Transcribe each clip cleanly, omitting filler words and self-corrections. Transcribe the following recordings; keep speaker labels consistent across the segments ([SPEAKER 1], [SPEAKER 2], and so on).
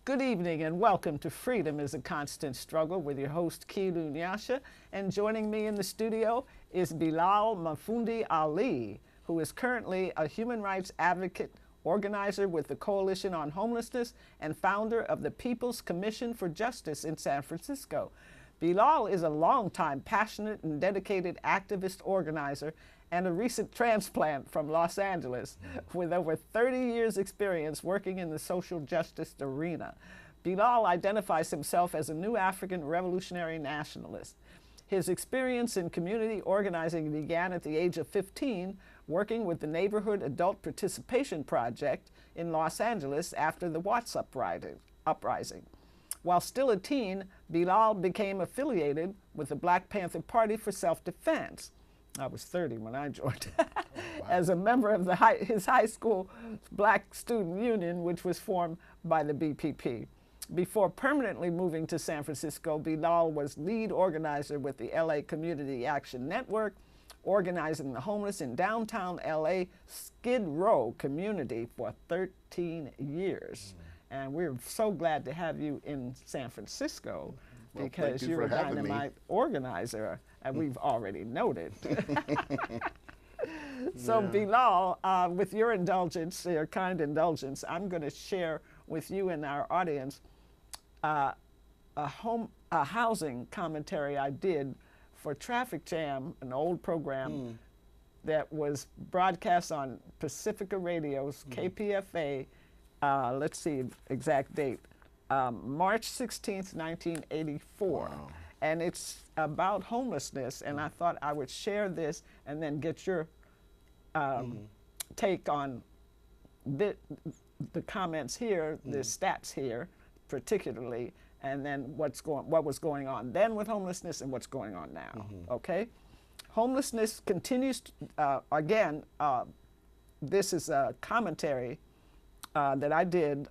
[SPEAKER 1] Good evening and welcome to Freedom is a Constant Struggle with your host, Kilu Nyasha. And joining me in the studio is Bilal Mafundi Ali, who is currently a human rights advocate, organizer with the Coalition on Homelessness, and founder of the People's Commission for Justice in San Francisco. Bilal is a longtime passionate and dedicated activist organizer and a recent transplant from Los Angeles with over 30 years experience working in the social justice arena. Bilal identifies himself as a new African revolutionary nationalist. His experience in community organizing began at the age of 15, working with the Neighborhood Adult Participation Project in Los Angeles after the Watts uprising. While still a teen, Bilal became affiliated with the Black Panther Party for Self-Defense. I was 30 when I joined, as a member of his high school Black Student Union, which was formed by the BPP. Before permanently moving to San Francisco, Bilal was lead organizer with the LA Community Action Network, organizing the homeless in downtown LA Skid Row community for 13 years. And we're so glad to have you in San Francisco because you're a dynamite organizer, and we've already noted. So Bilal, with your indulgence, your kind indulgence, I'm going to share with you and our audience a housing commentary I did for Traffic Jam, an old program that was broadcast on Pacifica Radio's KPFA. Let's see, exact date, March 16th, 1984. Wow. And it's about homelessness, and I thought I would share this and then get your take on the comments here, the stats here particularly, and then what was going on then with homelessness and what's going on now, okay? Homelessness continues, again, this is a commentary that I did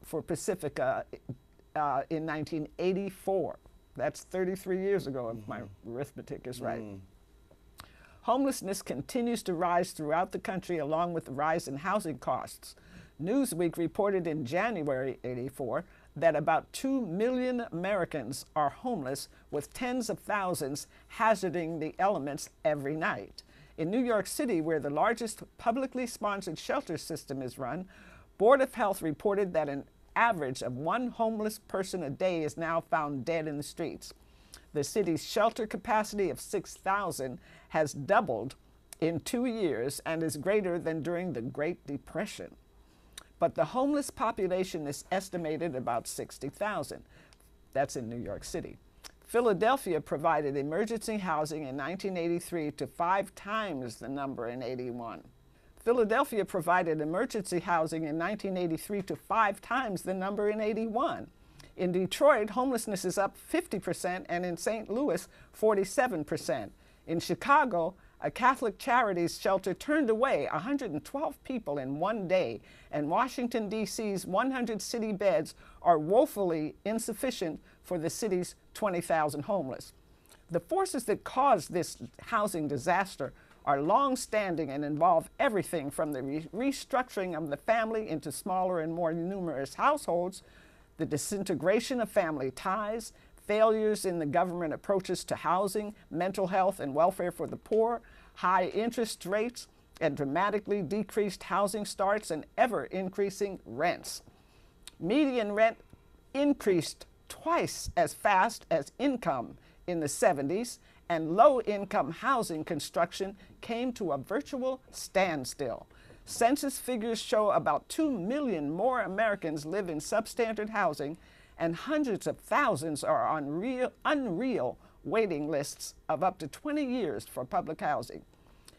[SPEAKER 1] for Pacifica in 1984. That's 33 years ago, if my arithmetic is right. Homelessness continues to rise throughout the country along with the rise in housing costs. Newsweek reported in January '84 that about 2 million Americans are homeless, with tens of thousands hazarding the elements every night. In New York City, where the largest publicly sponsored shelter system is run, Board of Health reported that an average of one homeless person a day is now found dead in the streets. The city's shelter capacity of 6,000 has doubled in 2 years and is greater than during the Great Depression. But the homeless population is estimated about 60,000. That's in New York City. Philadelphia provided emergency housing in 1983 to 5 times the number in '81. Philadelphia provided emergency housing in 1983 to 5 times the number in '81. In Detroit, homelessness is up 50%, and in St. Louis, 47%. In Chicago, a Catholic Charities shelter turned away 112 people in one day, and Washington, D.C.'s 100 city beds are woefully insufficient for the city's 20,000 homeless. The forces that caused this housing disaster are long-standing and involve everything from the restructuring of the family into smaller and more numerous households, the disintegration of family ties, failures in the government approaches to housing, mental health, and welfare for the poor, high interest rates, and dramatically decreased housing starts and ever-increasing rents. Median rent increased twice as fast as income in the 70s, and low-income housing construction came to a virtual standstill. Census figures show about 2 million more Americans live in substandard housing, and hundreds of thousands are on unreal waiting lists of up to 20 years for public housing.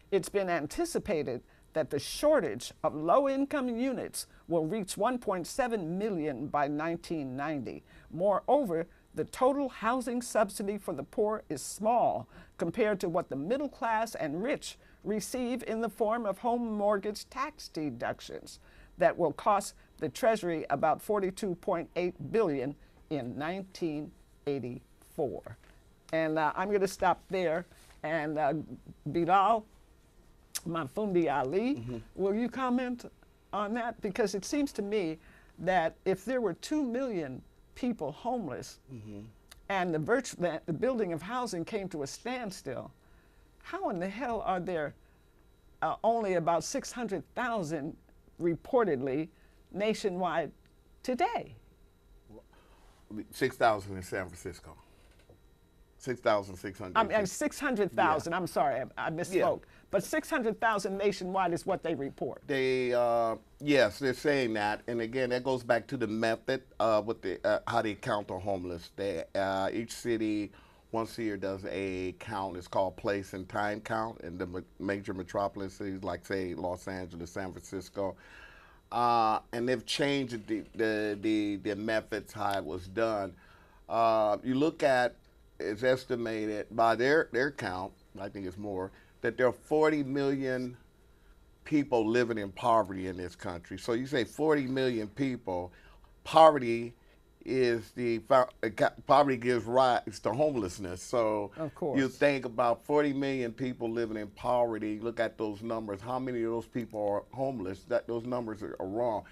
[SPEAKER 1] It's been anticipated that the shortage of low-income units will reach 1.7 million by 1990. Moreover, the total housing subsidy for the poor is small compared to what the middle class and rich receive in the form of home mortgage tax deductions that will cost the Treasury about $42.8 billion in 1984. And I'm going to stop there. And Bilal Mafundi Ali, will you comment on that? Because it seems to me that if there were 2 million people homeless and the building of housing came to a standstill, how in the hell are there only about 600,000 reportedly nationwide today?
[SPEAKER 2] 6,000 in San Francisco. 6,600.
[SPEAKER 1] I mean, 600,000. Yeah. I'm sorry, I misspoke. Yeah. But 600,000 nationwide is what they report.
[SPEAKER 2] They, yes, they're saying that. And again, that goes back to the method with the how they count the homeless. They, each city once a year does a count. It's called place and time count in the major metropolis cities like, say, Los Angeles, San Francisco. And they've changed the methods how it was done. You look at, it's estimated by their count, I think it's more, that there are 40 million people living in poverty in this country. So you say 40 million people, poverty is poverty gives rise to homelessness. So
[SPEAKER 1] of course,
[SPEAKER 2] you think about 40 million people living in poverty, look at those numbers, how many of those people are homeless? Those numbers are wrong.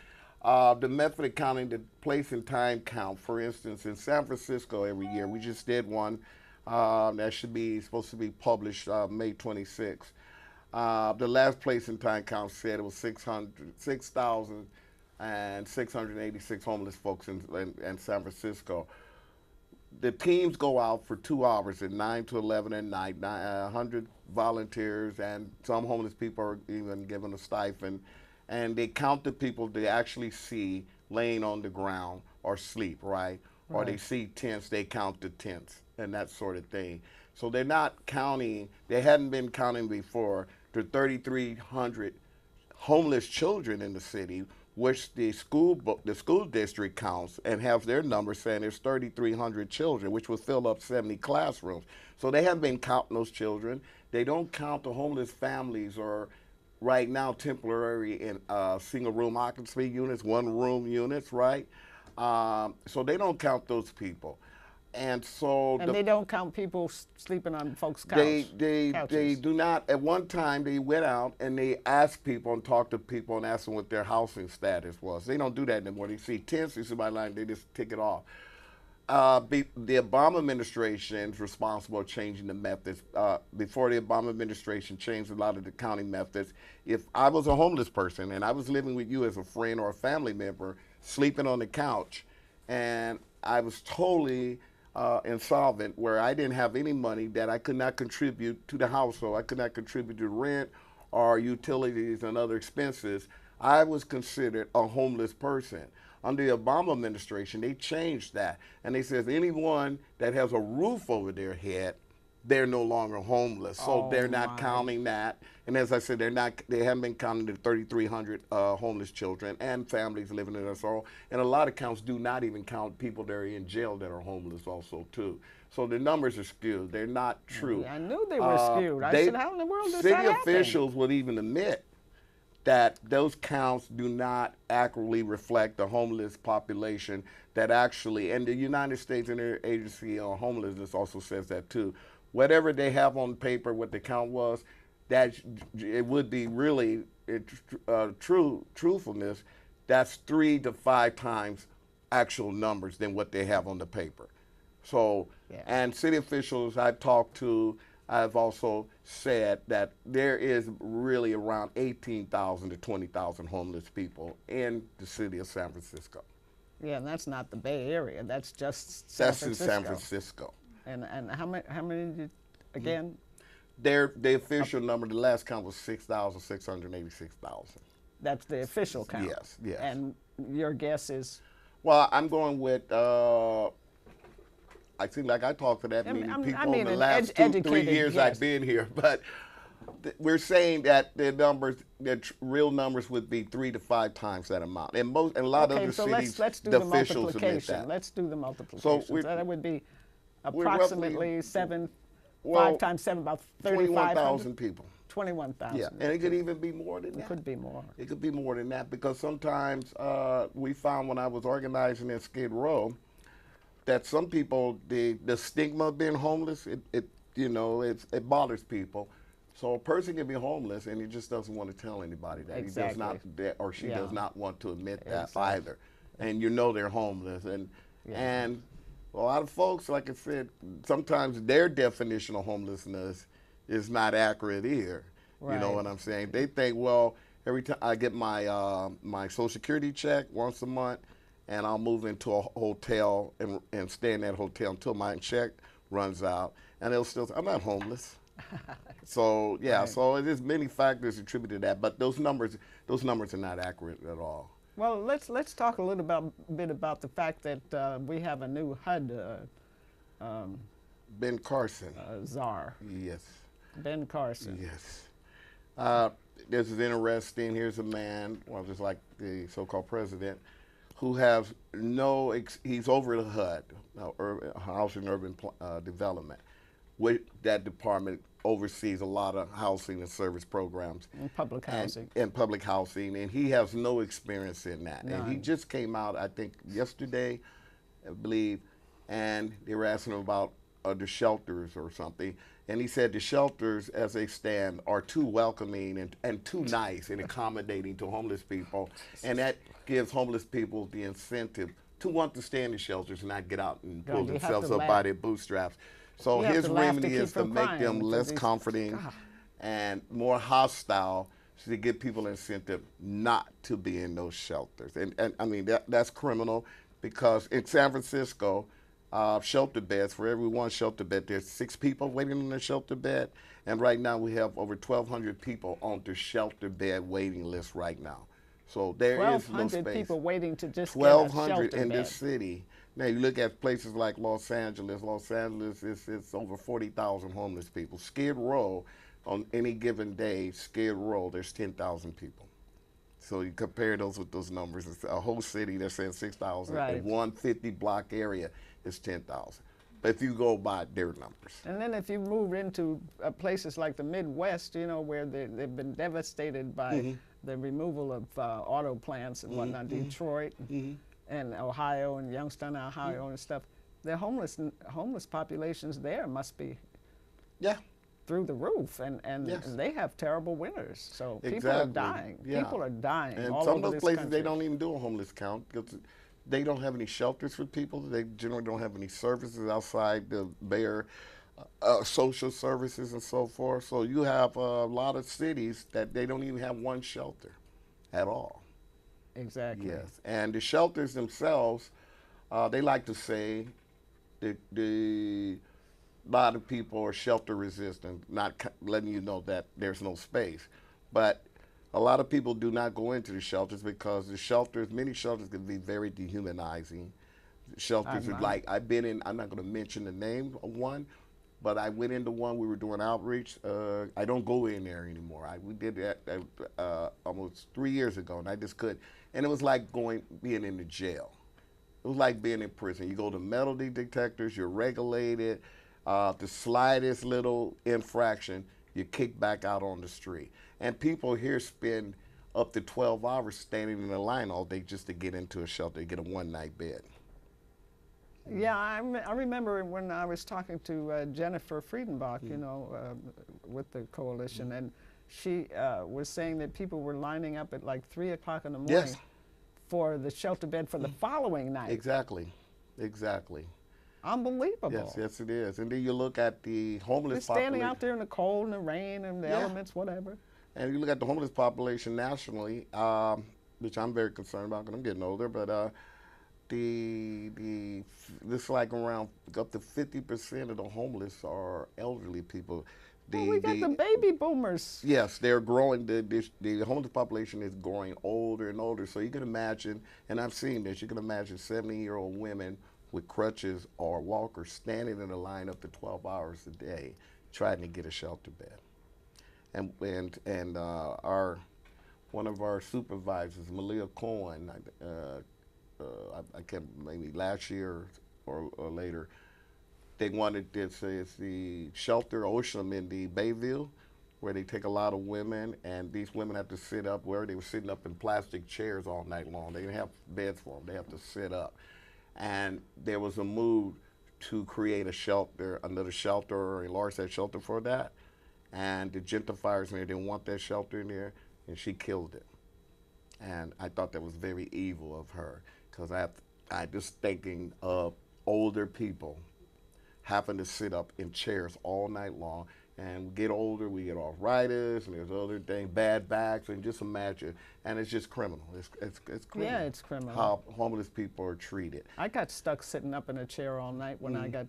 [SPEAKER 2] The method of counting, the place and time count, for instance, in San Francisco every year, we just did one that should be supposed to be published May 26th. The last place and time count said it was 6,686 homeless folks in San Francisco. The teams go out for 2 hours at 9 to 11 at night, 100 volunteers, and some homeless people are even given a stipend. And they count the people they actually see laying on the ground or sleep, right? Or they see tents, they count the tents and that sort of thing. So they're not counting, they hadn't been counting before, the 3,300 homeless children in the city, which the school district counts and has their numbers saying there's 3,300 children, which would fill up 70 classrooms. So they haven't been counting those children. They don't count the homeless families or right now temporary in single room occupancy units, 1-room units, right? So they don't count those people. And so
[SPEAKER 1] they don't count people sleeping on folks' couches.
[SPEAKER 2] They do not. At one time, they went out and they asked people and talked to people and asked them what their housing status was. They don't do that anymore. They see tents, they see somebody lying, they just take it off. The Obama administration is responsible for changing the methods. Before the Obama administration changed a lot of the counting methods, if I was a homeless person and I was living with you as a friend or a family member, sleeping on the couch, and I was totally insolvent, where I didn't have any money, that I could not contribute to the household, I could not contribute to rent or utilities and other expenses, I was considered a homeless person. Under the Obama administration, they changed that. And they said anyone that has a roof over their head, they're no longer homeless. So they're not counting that. And as I said, they haven't been counting the 3,300 homeless children and families living in their sorrow. And a lot of counts do not even count people that are in jail that are homeless also too. So the numbers are skewed. They're not true.
[SPEAKER 1] Yeah, I knew they were skewed. I said, how in the world does that happen?
[SPEAKER 2] City officials would even admit that those counts do not accurately reflect the homeless population that actually, and the United States Interagency on Homelessness also says that too. Whatever they have on paper, what the count was, that it would be really truthfulness, that's 3 to 5 times actual numbers than what they have on the paper. So, and city officials I've talked to, I've also said that there is really around 18,000 to 20,000 homeless people in the city of San Francisco.
[SPEAKER 1] Yeah, and that's not the Bay Area. That's just San Francisco.
[SPEAKER 2] That's in San Francisco.
[SPEAKER 1] And how many again?
[SPEAKER 2] The official number, the last count was 6,686,000.
[SPEAKER 1] That's the official count?
[SPEAKER 2] Yes, yes.
[SPEAKER 1] And your guess is?
[SPEAKER 2] Well, I'm going with, I think like I talked to that many people in the last 2-3 years I've been here, but we're saying that the numbers, the real numbers would be 3 to 5 times that amount. And a lot of other cities,
[SPEAKER 1] let's do
[SPEAKER 2] the
[SPEAKER 1] the
[SPEAKER 2] officials admit that.
[SPEAKER 1] Let's do the multiplication. So that would be approximately 5 times 7, about
[SPEAKER 2] 21,000 people.
[SPEAKER 1] 21,000.
[SPEAKER 2] Yeah, and it could even be more than that.
[SPEAKER 1] It could be more.
[SPEAKER 2] It could be more than that, because sometimes we found when I was organizing in Skid Row that some people, the stigma of being homeless, it bothers people. So a person can be homeless and he just doesn't want to tell anybody that.
[SPEAKER 1] Exactly.
[SPEAKER 2] He does not, or she does not want to admit that either. and you know they're homeless.
[SPEAKER 1] Yeah.
[SPEAKER 2] And a lot of folks, like I said, sometimes their definition of homelessness is not accurate either. You know
[SPEAKER 1] Right.
[SPEAKER 2] what I'm saying? They think, well, every time I get my my Social Security check once a month, and I'll move into a hotel and stay in that hotel until my check runs out, and they'll still say, I'm not homeless. So yeah,
[SPEAKER 1] Right.
[SPEAKER 2] so there's many factors attributed to that, but those numbers are not accurate at all.
[SPEAKER 1] Well, let's talk a little bit about the fact that we have a new HUD
[SPEAKER 2] Ben Carson.
[SPEAKER 1] czar,
[SPEAKER 2] Yes.
[SPEAKER 1] Ben Carson.
[SPEAKER 2] Yes. This is interesting. Here's a man, well, just like the so-called president, who has he's over the HUD, Housing and Urban Development. That department oversees a lot of housing and service programs.
[SPEAKER 1] And public housing.
[SPEAKER 2] And public housing, and he has no experience in that.
[SPEAKER 1] None.
[SPEAKER 2] And he just came out, I think, yesterday, I believe, and they were asking him about the shelters or something. And he said the shelters, as they stand, are too welcoming and too nice and accommodating to homeless people. And that gives homeless people the incentive to want to stay in the shelters and not get out and pull themselves up by their bootstraps. So his remedy is to make them less comforting and more hostile, to give people incentive not to be in those shelters. And I mean, that's criminal, because in San Francisco, shelter beds, for every one shelter bed, there's 6 people waiting on a shelter bed. And right now we have over 1,200 people on the shelter bed waiting list right now. So there is no space.
[SPEAKER 1] 1,200 people waiting to just get a shelter
[SPEAKER 2] 1,200 in
[SPEAKER 1] bed.
[SPEAKER 2] this city. Now you look at places like Los Angeles. Los Angeles is over 40,000 homeless people. Skid Row, on any given day, Skid Row, there's 10,000 people. So you compare those with those numbers. It's a whole city, they're saying 6,000.
[SPEAKER 1] Right.
[SPEAKER 2] In one 50-block area is 10,000. But if you go by their numbers.
[SPEAKER 1] And then if you move into places like the Midwest, you know, where they've been devastated by the removal of auto plants and whatnot, Detroit and Ohio and Youngstown, Ohio and stuff, the homeless populations there must be through the roof, and they have terrible winters. So people are dying.
[SPEAKER 2] Yeah.
[SPEAKER 1] People are dying
[SPEAKER 2] And
[SPEAKER 1] all
[SPEAKER 2] some
[SPEAKER 1] over
[SPEAKER 2] of those
[SPEAKER 1] this
[SPEAKER 2] places,
[SPEAKER 1] country.
[SPEAKER 2] they don't even do a homeless count, because they don't have any shelters for people. They generally don't have any services outside the bare social services and so forth. So you have a lot of cities that they don't even have one shelter at all.
[SPEAKER 1] Exactly.
[SPEAKER 2] Yes, and the shelters themselves, they like to say that a lot of people are shelter resistant, not letting you know that there's no space. But a lot of people do not go into the shelters because the shelters, many shelters, can be very dehumanizing. Shelters are like, I've been in, I'm not going to mention the name of one, but I went into one, we were doing outreach. I don't go in there anymore. We did that almost 3 years ago, and I just couldn't. And it was like being in the jail. It was like being in prison. You go to metal detectors, you're regulated. The slightest little infraction, you kick back out on the street. And people here spend up to 12 hours standing in a line all day just to get into a shelter, get a one-night bed.
[SPEAKER 1] Yeah, I remember when I was talking to Jennifer Friedenbach, you know, with the coalition, and she was saying that people were lining up at like 3 o'clock in the morning for the shelter bed for the following night.
[SPEAKER 2] Exactly, exactly.
[SPEAKER 1] Unbelievable.
[SPEAKER 2] Yes, yes it is. And then you look at the homeless
[SPEAKER 1] They're standing out there in the cold and the rain and the elements, whatever.
[SPEAKER 2] And you look at the homeless population nationally, which I'm very concerned about because I'm getting older, but this like around up to 50% of the homeless are elderly people.
[SPEAKER 1] We got the baby boomers.
[SPEAKER 2] Yes, they're growing. The homeless population is growing older and older. So you can imagine, and I've seen this, you can imagine 70-year-old women with crutches or walkers standing in a line up to 12 hours a day trying to get a shelter bed. And one of our supervisors, Malia Cohen, I can't, maybe last year or later, they wanted this, it's the shelter Ocean in the Bayville, where they take a lot of women, and these women have to sit up where they were sitting up in plastic chairs all night long. They didn't have beds for them, they have to sit up. And there was a move to create a shelter, another shelter, or enlarge that shelter for that. And the gentrifiers in there didn't want that shelter in there, and she killed it. And I thought that was very evil of her, because I just thinking of older people having to sit up in chairs all night long. And we get older, we get arthritis, and there's other things, bad backs, and just imagine. And it's just criminal. It's criminal.
[SPEAKER 1] Yeah, it's criminal.
[SPEAKER 2] How homeless people are treated.
[SPEAKER 1] I got stuck sitting up in a chair all night when I got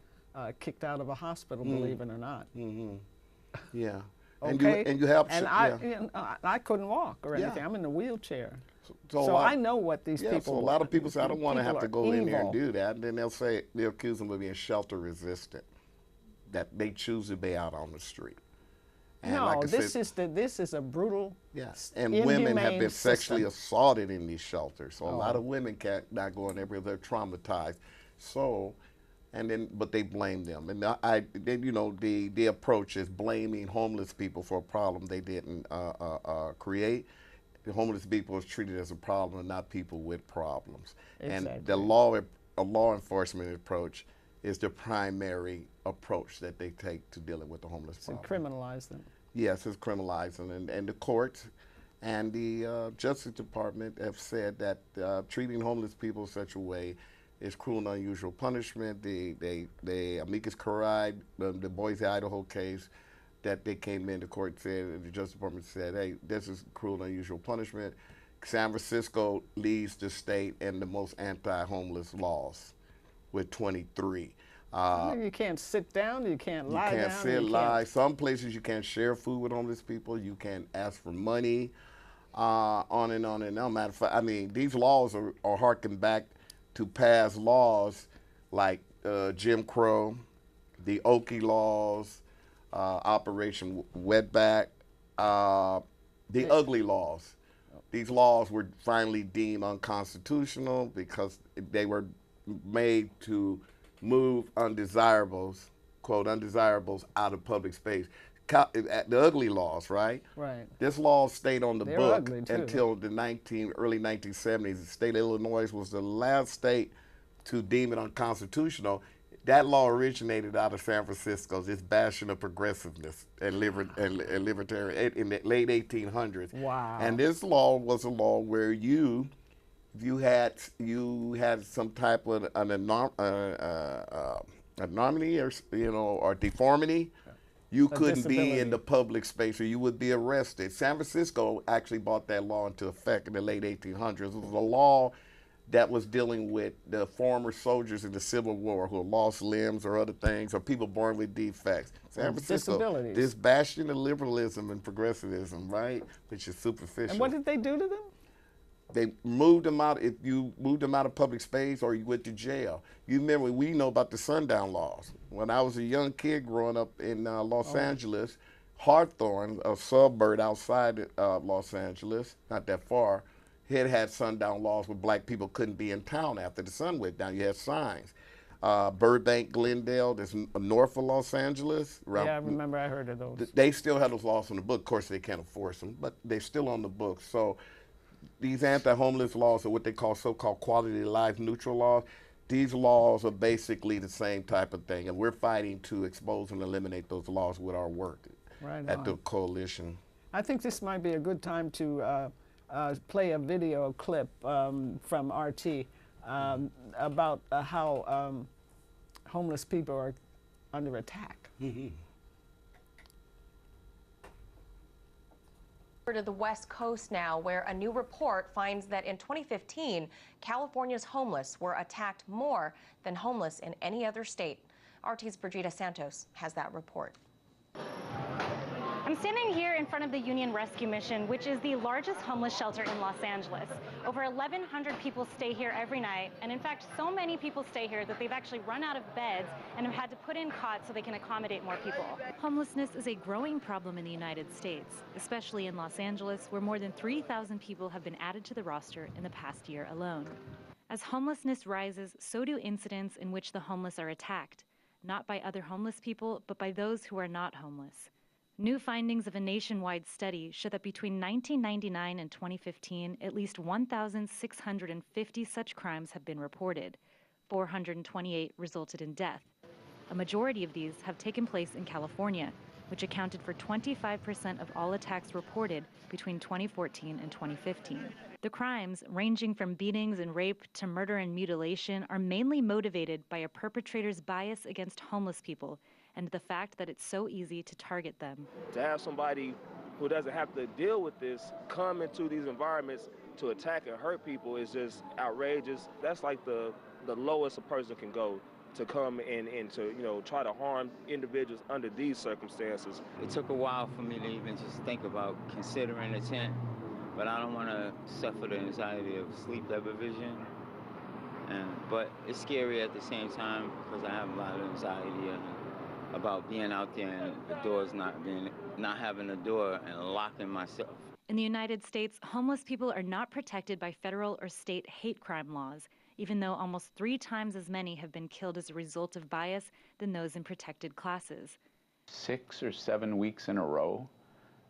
[SPEAKER 1] kicked out of a hospital, believe it or not.
[SPEAKER 2] Yeah.
[SPEAKER 1] Okay.
[SPEAKER 2] And you help.
[SPEAKER 1] And I couldn't walk or anything.
[SPEAKER 2] Yeah.
[SPEAKER 1] I'm in a wheelchair.
[SPEAKER 2] So
[SPEAKER 1] I know what these people.
[SPEAKER 2] So a lot of people say, I don't want to have to go in there and
[SPEAKER 1] evil.
[SPEAKER 2] do that. And then they'll accuse them of being shelter resistant, that they choose to be out on the street. And
[SPEAKER 1] No,
[SPEAKER 2] like I
[SPEAKER 1] this
[SPEAKER 2] said,
[SPEAKER 1] is a brutal.
[SPEAKER 2] yes. And women have been sexually
[SPEAKER 1] system.
[SPEAKER 2] assaulted in these shelters. So a lot of women can't not go in there because they're traumatized. So, but they blame them. And the approach is blaming homeless people for a problem they didn't create. The homeless people is treated as a problem and not people with problems.
[SPEAKER 1] Exactly.
[SPEAKER 2] And the law enforcement approach is the primary approach that they take to dealing with the homeless problem.
[SPEAKER 1] Criminalize them.
[SPEAKER 2] Yes, it's criminalizing. And the courts and the Justice Department have said that treating homeless people in such a way is cruel and unusual punishment. The amicus curiae, the Boise, Idaho case, that they came in, the court said, and the Justice Department said, hey, this is cruel and unusual punishment. San Francisco leads the state in the most anti-homeless laws with 23.
[SPEAKER 1] You can't sit down, you can't lie down.
[SPEAKER 2] You can't sit, lie. Some places you can't share food with homeless people. You can't ask for money, on and on and on. Matter of fact, I mean, these laws are harking back to past laws like Jim Crow, the Okie laws, Operation Wetback, the ugly laws. These laws were finally deemed unconstitutional because they were made to move undesirables, quote, undesirables out of public space. The ugly laws, right?
[SPEAKER 1] Right.
[SPEAKER 2] This law stayed on the
[SPEAKER 1] They're
[SPEAKER 2] book
[SPEAKER 1] ugly, too.
[SPEAKER 2] until the early 1970s. The state of Illinois was the last state to deem it unconstitutional. That law originated out of San Francisco, this bastion of progressiveness and libertarian in the late 1800s.
[SPEAKER 1] Wow.
[SPEAKER 2] And this law was a law where you had some type of an anomaly or deformity, you couldn't be in the public space or you would be arrested. San Francisco actually brought that law into effect in the late 1800s. It was a law that was dealing with the former soldiers in the Civil War who lost limbs or other things, or people born with defects. San Francisco, this bastion of liberalism and progressivism, right, which is superficial.
[SPEAKER 1] And what did they do to them?
[SPEAKER 2] They moved them out. If you moved them out of public space or you went to jail. You remember, we know about the sundown laws. When I was a young kid growing up in Los Angeles, Hawthorne, a suburb outside Los Angeles, not that far, had sundown laws where black people couldn't be in town after the sun went down. You had signs. Burbank, Glendale, that's north of Los Angeles.
[SPEAKER 1] Yeah, I remember I heard of those.
[SPEAKER 2] They still have those laws on the book. Of course, they can't enforce them, but they're still on the books. So these anti-homeless laws are what they call so-called quality of life neutral laws. These laws are basically the same type of thing, and we're fighting to expose and eliminate those laws with our work at the coalition.
[SPEAKER 1] I think this might be a good time to play a video clip from RT about how homeless people are under attack.
[SPEAKER 3] To the West Coast now, where a new report finds that in 2015, California's homeless were attacked more than homeless in any other state. RT's Brigida Santos has that report.
[SPEAKER 4] I'm standing here in front of the Union Rescue Mission, which is the largest homeless shelter in Los Angeles. Over 1,100 people stay here every night, and in fact, so many people stay here that they've actually run out of beds and have had to put in cots so they can accommodate more people.
[SPEAKER 5] Homelessness is a growing problem in the United States, especially in Los Angeles, where more than 3,000 people have been added to the roster in the past year alone. As homelessness rises, so do incidents in which the homeless are attacked, not by other homeless people, but by those who are not homeless. New findings of a nationwide study show that between 1999 and 2015, at least 1,650 such crimes have been reported. 428 resulted in death. A majority of these have taken place in California. which accounted for 25% of all attacks reported between 2014 and 2015. The crimes, ranging from beatings and rape to murder and mutilation, are mainly motivated by a perpetrator's bias against homeless people and the fact that it's so easy to target them.
[SPEAKER 6] To have somebody who doesn't have to deal with this come into these environments to attack and hurt people is just outrageous. That's like the lowest a person can go, to come in and to, try to harm individuals under these circumstances.
[SPEAKER 7] It took a while for me to even just think about considering a tent, but I don't want to suffer the anxiety of sleep deprivation. But it's scary at the same time because I have a lot of anxiety about being out there and the doors not having a door and locking myself.
[SPEAKER 5] In the United States, homeless people are not protected by federal or state hate crime laws, even though almost 3 times as many have been killed as a result of bias than those in protected classes.
[SPEAKER 8] 6 or 7 weeks in a row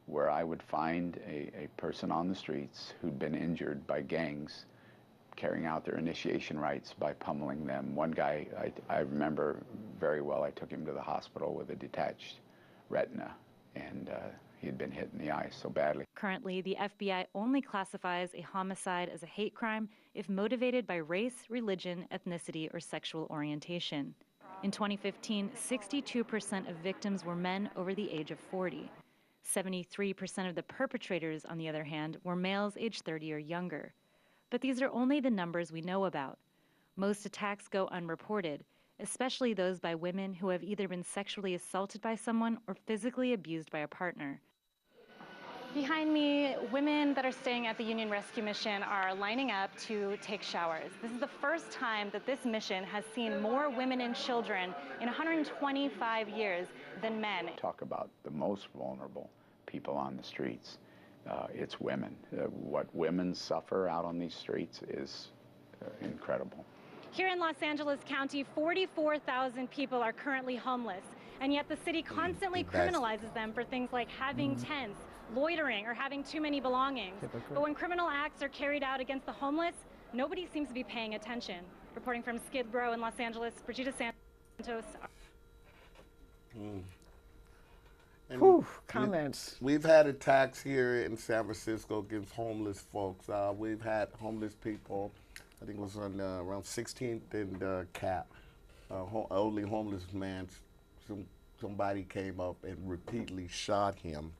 [SPEAKER 8] where I would find a person on the streets who'd been injured by gangs carrying out their initiation rites by pummeling them. One guy, I remember very well, I took him to the hospital with a detached retina, and he had been hit in the eye so badly.
[SPEAKER 5] Currently, the FBI only classifies a homicide as a hate crime if motivated by race, religion, ethnicity, or sexual orientation. In 2015, 62% of victims were men over the age of 40. 73% of the perpetrators, on the other hand, were males aged 30 or younger. But these are only the numbers we know about. Most attacks go unreported, especially those by women who have either been sexually assaulted by someone or physically abused by a partner.
[SPEAKER 4] Behind me, women that are staying at the Union Rescue Mission are lining up to take showers. This is the first time that this mission has seen more women and children in 125 years than men.
[SPEAKER 8] Talk about the most vulnerable people on the streets. It's women. What women suffer out on these streets is incredible.
[SPEAKER 4] Here in Los Angeles County, 44,000 people are currently homeless, and yet the city constantly criminalizes them for things like having tents, loitering, or having too many belongings. But when criminal acts are carried out against the homeless, nobody seems to be paying attention. Reporting from Skid Row in Los Angeles, Brigida Santos.
[SPEAKER 1] Whew, comments.
[SPEAKER 2] We've had attacks here in San Francisco against homeless folks. We've had homeless people, I think it was on around 16th and Cap. Only homeless man, somebody came up and repeatedly shot him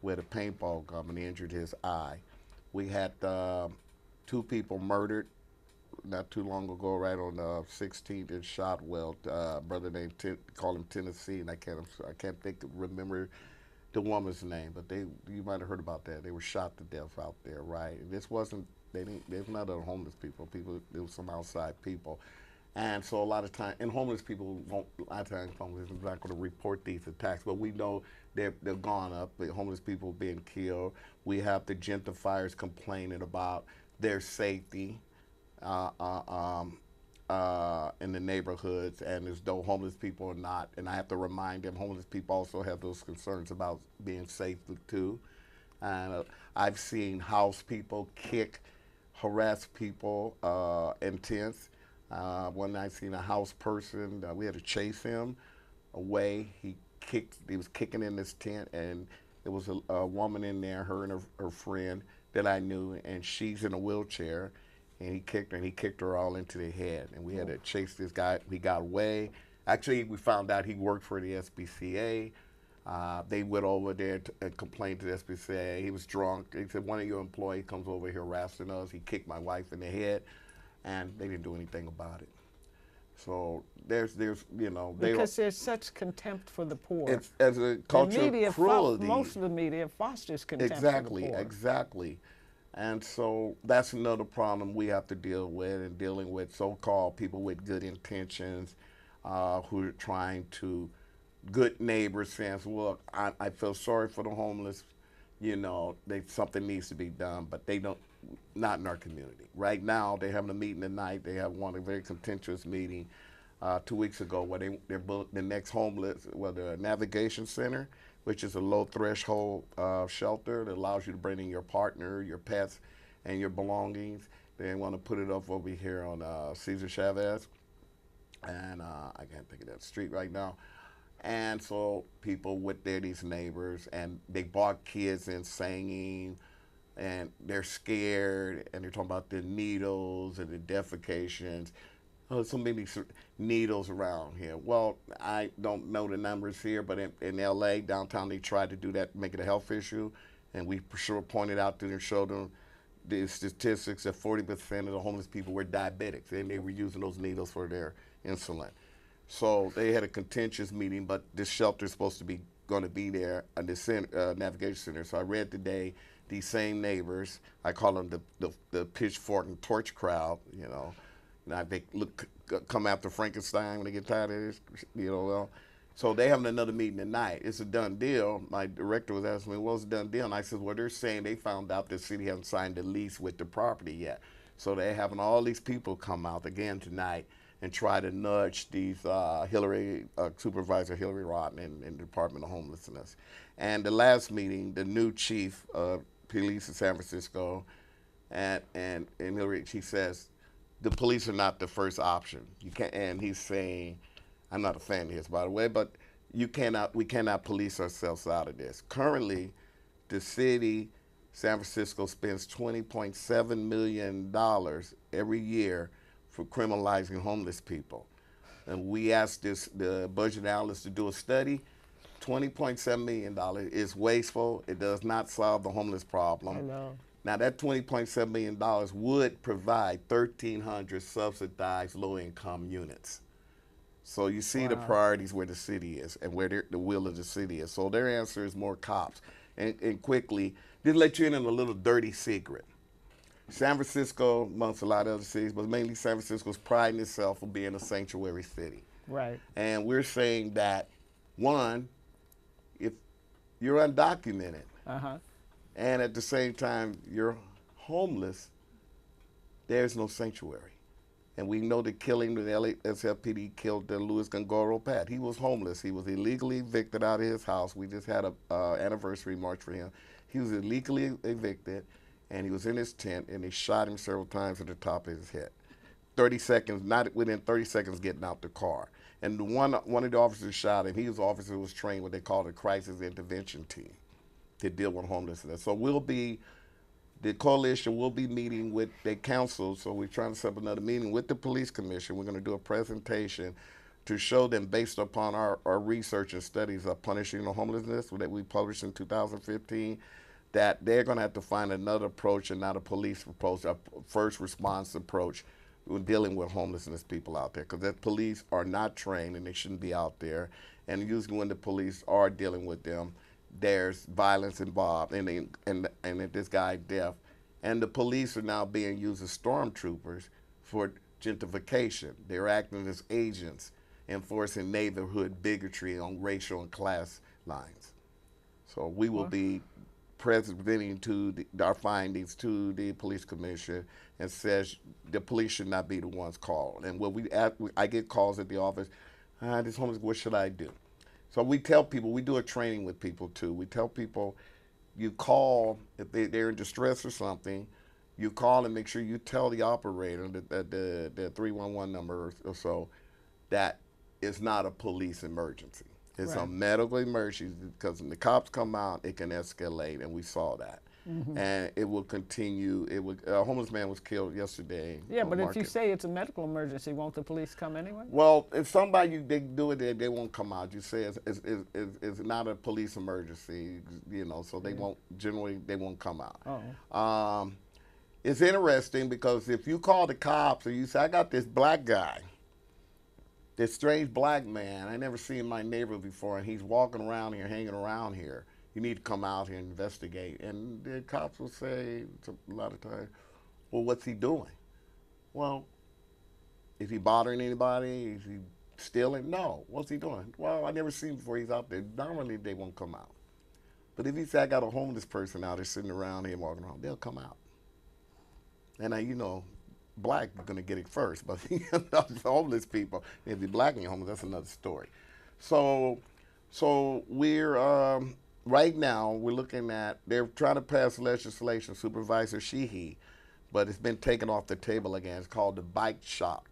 [SPEAKER 2] with a paintball gun and injured his eye. We had 2 people murdered not too long ago, right on 16th in Shotwell. Brother named call him Tennessee, and I can't remember the woman's name, but you might have heard about that. They were shot to death out there, right? And this wasn't there's not other homeless people. There was some outside people, and so a lot of time, and homeless people won't. A lot of times, homeless is not going to report these attacks, but we know they're gone up. The homeless people being killed. We have the gentrifiers complaining about their safety in the neighborhoods, and as though homeless people are not. And I have to remind them, homeless people also have those concerns about being safe too. And I've seen house people harass people in tents. One night I seen a house person, we had to chase him away. He was kicking in this tent, and there was a woman in there, her and her friend that I knew, and she's in a wheelchair. And he kicked her all into the head. And we had to chase this guy. He got away. Actually, we found out he worked for the SPCA. They went over there and complained to the SPCA. He was drunk. He said, one of your employees comes over here harassing us. He kicked my wife in the head, and they didn't do anything about it. So there's
[SPEAKER 1] because there's such contempt for the poor.
[SPEAKER 2] It's as a culture of cruelty.
[SPEAKER 1] Most of the media fosters contempt for the poor.
[SPEAKER 2] Exactly. And so that's another problem we have to deal with, and dealing with so-called people with good intentions who are trying to, good neighbors saying, look, I feel sorry for the homeless, something needs to be done, but they don't, not in our community. Right now, they're having a meeting tonight. They have a very contentious meeting 2 weeks ago where they're building the next homeless, the Navigation Center, which is a low threshold shelter that allows you to bring in your partner, your pets, and your belongings. They want to put it up over here on Cesar Chavez, and I can't think of that street right now. And so people with these neighbors, and they brought kids in singing, and they're scared, and they're talking about the needles and the defecations. Oh, so many needles around here. Well, I don't know the numbers here, but in LA, downtown, they tried to do that, make it a health issue. And we for sure pointed out to them, showed them the statistics that 40% of the homeless people were diabetics, and they were using those needles for their insulin. So they had a contentious meeting, but this shelter is supposed to be going to be there at the center, navigation center. So I read today, these same neighbors, I call them the pitchfork and torch crowd, you know. Now they come after Frankenstein when they get tired of this, you know. Well, so they having another meeting tonight. It's a done deal. My director was asking me, "What's the done deal?" And I said, "Well, they're saying they found out the city hasn't signed a lease with the property yet, so they're having all these people come out again tonight and try to nudge these Supervisor Hillary Rotten in the Department of Homelessness." And the last meeting, the new chief of police in San Francisco, and Hillary, she says, the police are not the first option. You can't, and he's saying, I'm not a fan of his, by the way, but we cannot police ourselves out of this. Currently, the city, San Francisco, spends $20.7 million every year for criminalizing homeless people. And we asked the budget analyst to do a study. $20.7 million is wasteful. It does not solve the homeless problem.
[SPEAKER 1] I know.
[SPEAKER 2] Now, that $20.7 million would provide 1,300 subsidized low-income units. So you see the priorities where the city is and where the will of the city is. So their answer is more cops. And quickly, just let you in on a little dirty secret. San Francisco, amongst a lot of other cities, but mainly San Francisco's priding itself on being a sanctuary city.
[SPEAKER 1] Right.
[SPEAKER 2] And we're saying that, one, if you're undocumented, and at the same time you're homeless, there's no sanctuary. And we know the killing, the LASFPD killed the Luis Gongoro Pat. He was homeless. He was illegally evicted out of his house. We just had an anniversary march for him. He was illegally evicted, and he was in his tent, and they shot him several times at the top of his head. 30 seconds, not within 30 seconds getting out the car. And one of the officers shot him. He was an officer who was trained what they call a crisis intervention team to deal with homelessness. So the coalition will be meeting with the council, so we're trying to set up another meeting with the police commission. We're going to do a presentation to show them, based upon our research and studies of punishing the homelessness that we published in 2015, that they're going to have to find another approach and not a police approach, a first response approach when dealing with homelessness people out there, because the police are not trained and they shouldn't be out there. And usually when the police are dealing with them, there's violence involved, and this guy deaf. And the police are now being used as stormtroopers for gentrification. They're acting as agents, enforcing neighborhood bigotry on racial and class lines. So we will be presenting our findings to the police commission, and says the police should not be the ones called. And I get calls at the office, this homeless, what should I do? So we tell people, we do a training with people too. We tell people, you call, if they're in distress or something, you call and make sure you tell the operator, the 311 number or so, that it's not a police emergency. It's a medical emergency, because when the cops come out, it can escalate, and we saw that. And it will continue. A homeless man was killed yesterday.
[SPEAKER 1] Yeah, but if you say it's a medical emergency, won't the police come anyway?
[SPEAKER 2] Well, if somebody, they do it, they won't come out. You say it's not a police emergency, you know, so they won't come out. It's interesting, because if you call the cops and you say, I got this black guy, this strange black man, I never seen my neighbor before, and he's walking around here, hanging around here. You need to come out here and investigate. And the cops will say, a lot of times, well, what's he doing? Well, is he bothering anybody? Is he stealing? No. What's he doing? Well, I never seen him before. He's out there. Normally, they won't come out. But if he say, I got a homeless person out there sitting around here walking around, they'll come out. And you know, black are going to get it first, but homeless people, if you're black and you're homeless, that's another story. So we're, right now, we're looking at, they're trying to pass legislation, Supervisor Sheehy, but it's been taken off the table again. It's called the Bike Chop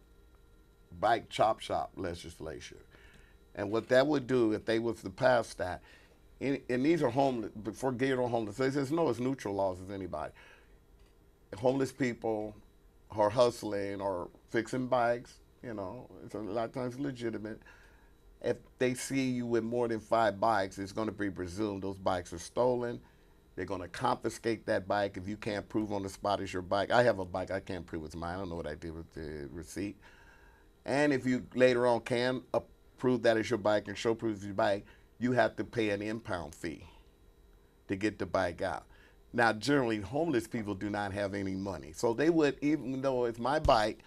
[SPEAKER 2] Shop legislation. And what that would do if they was to pass that, and these are homeless, before geared on homeless, they says no, it's neutral laws as anybody. Homeless people are hustling or fixing bikes, you know, it's a lot of times legitimate. If they see you with more than 5 bikes, it's going to be presumed those bikes are stolen. They're going to confiscate that bike if you can't prove on the spot it's your bike. I have a bike, I can't prove it's mine. I don't know what I did with the receipt. And if you later on can prove that it's your bike and show proof it's your bike, you have to pay an impound fee to get the bike out. Now, generally, homeless people do not have any money. So they would, even though it's my bike,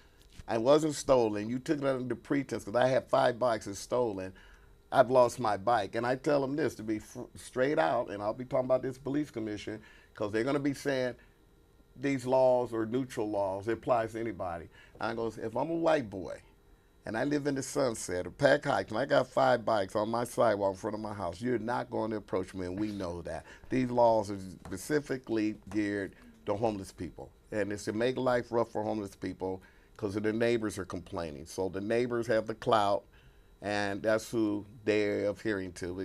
[SPEAKER 2] I wasn't stolen, you took it under pretense because I had 5 bikes that's stolen, I've lost my bike. And I tell them this, to be straight out, and I'll be talking about this police commission, because they're going to be saying these laws are neutral laws. It applies to anybody. I go, if I'm a white boy, and I live in the Sunset or Pack Heights, and I got 5 bikes on my sidewalk in front of my house, you're not going to approach me, and we know that. These laws are specifically geared to homeless people. And it's to make life rough for homeless people because their neighbors are complaining. So the neighbors have the clout, and that's who they're adhering to.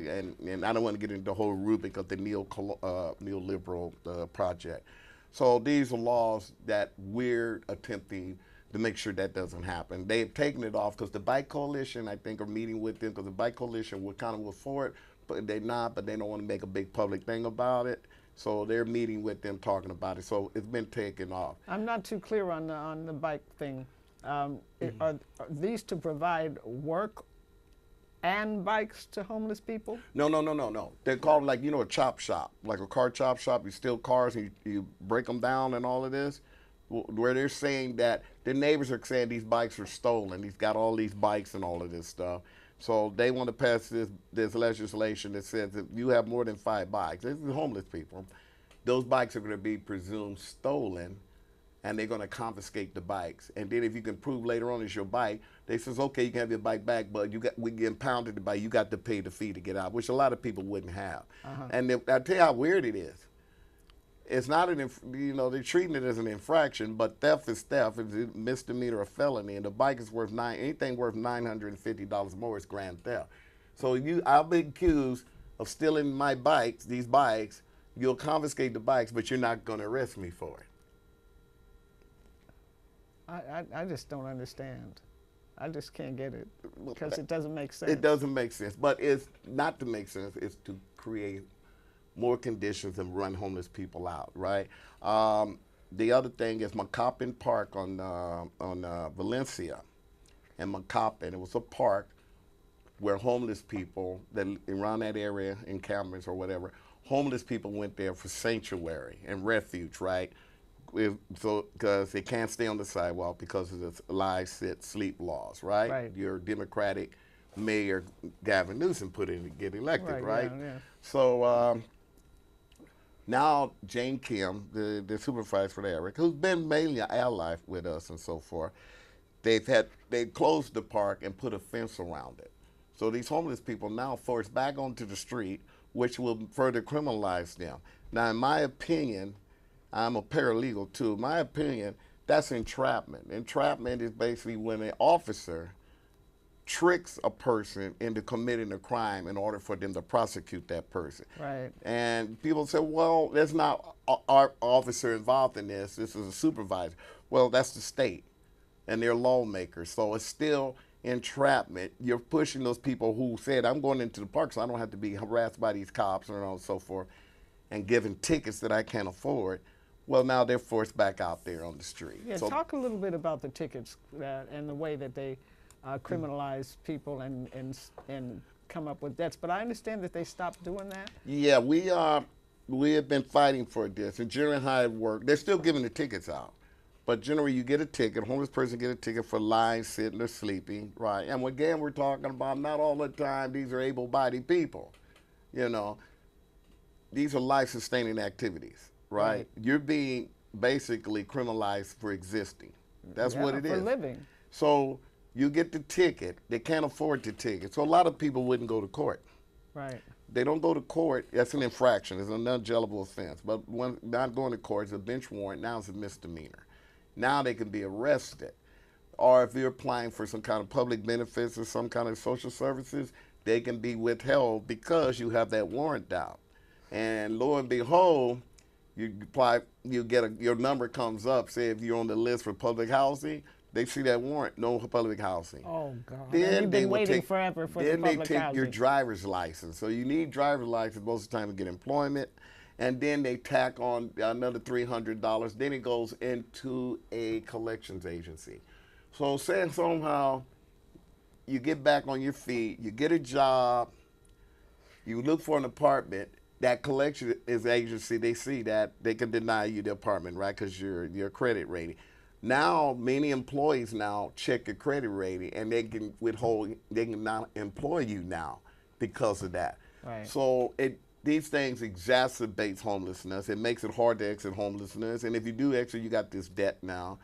[SPEAKER 2] And I don't want to get into the whole rubric of the neoliberal project. So these are laws that we're attempting to make sure that doesn't happen. They've taken it off because the Bike Coalition, I think, are meeting with them because the Bike Coalition would kind of was for it, but they're not, but they don't want to make a big public thing about it. So they're meeting with them, talking about it. So it's been taken off.
[SPEAKER 1] I'm not too clear on the bike thing. Are these to provide work and bikes to homeless people?
[SPEAKER 2] No. They're called, like, you know, a chop shop, like a car chop shop. You steal cars and you break them down and all of this. Where they're saying that the neighbors are saying these bikes are stolen. He's got all these bikes and all of this stuff. So they want to pass this legislation that says if you have more than 5 bikes, this is homeless people, those bikes are going to be presumed stolen, and they're going to confiscate the bikes. And then if you can prove later on it's your bike, they says, okay, you can have your bike back, but we get impounded the bike, you got to pay the fee to get out, which a lot of people wouldn't have. And I'll tell you how weird it is. It's not they're treating it as an infraction, but theft is theft. It's a misdemeanor or felony, and the bike is worth anything worth $950 more is grand theft. So I'll be accused of stealing my bikes, these bikes. You'll confiscate the bikes, but you're not going to arrest me for it.
[SPEAKER 1] I just don't understand. I just can't get it because it doesn't make sense.
[SPEAKER 2] It doesn't make sense, but it's not to make sense. It's to create more conditions and run homeless people out, right? The other thing is Macoppin Park on Valencia and Macoppin. It was a park where homeless people that around that area in Cameras or whatever, homeless people went there for sanctuary and refuge, right? So because they can't stay on the sidewalk because of the lie, sit, sleep laws, right?
[SPEAKER 1] Right.
[SPEAKER 2] Your Democratic Mayor Gavin Newsom put in to get elected, right?
[SPEAKER 1] Yeah.
[SPEAKER 2] So now Jane Kim, the supervisor for the area, who's been mainly an ally with us and so forth, they closed the park and put a fence around it. So these homeless people now forced back onto the street, which will further criminalize them. Now, in my opinion, I'm a paralegal too. In my opinion, that's entrapment. Entrapment is basically when an officer tricks a person into committing a crime in order for them to prosecute that person.
[SPEAKER 1] Right.
[SPEAKER 2] And people say, well, there's not our officer involved in this. This is a supervisor. Well, that's the state, and they're lawmakers. So it's still entrapment. You're pushing those people who said, I'm going into the park so I don't have to be harassed by these cops and so forth, and giving tickets that I can't afford. Well, now they're forced back out there on the street.
[SPEAKER 1] Yeah, so talk a little bit about the tickets and the way that they criminalize people and come up with debts. But I understand that they stopped doing that.
[SPEAKER 2] Yeah, we have been fighting for this. And generally how it works, they're still giving the tickets out. But generally you get a ticket, a homeless person get a ticket for lying, sitting, or sleeping, right? And again, we're talking about not all the time these are able-bodied people, you know. These are life-sustaining activities, right? You're being basically criminalized for existing. That's what it is.
[SPEAKER 1] For living.
[SPEAKER 2] So you get the ticket. They can't afford the ticket. So a lot of people wouldn't go to court.
[SPEAKER 1] Right.
[SPEAKER 2] They don't go to court. That's an infraction. It's an unjailable offense. But when not going to court is a bench warrant. Now it's a misdemeanor. Now they can be arrested. Or if you're applying for some kind of public benefits or some kind of social services, they can be withheld because you have that warrant out. And lo and behold, you apply, you get your number comes up. Say if you're on the list for public housing, they see that warrant, no public housing.
[SPEAKER 1] Oh God!
[SPEAKER 2] Then
[SPEAKER 1] And you've been
[SPEAKER 2] they will
[SPEAKER 1] waiting
[SPEAKER 2] take,
[SPEAKER 1] forever for the
[SPEAKER 2] then they
[SPEAKER 1] public
[SPEAKER 2] take
[SPEAKER 1] housing.
[SPEAKER 2] your driver's license. So you need driver's license most of the time to get employment, and then they tack on another $300. Then it goes into a collections agency. So saying somehow you get back on your feet, you get a job, you look for an apartment. That collection is agency. They see that they can deny you the apartment, right? Because your credit rating. Now many employees now check your credit rating, and they can withhold. They can not employ you now because of that.
[SPEAKER 1] Right.
[SPEAKER 2] So these things exacerbates homelessness. It makes it hard to exit homelessness, and if you do exit, you got this debt now.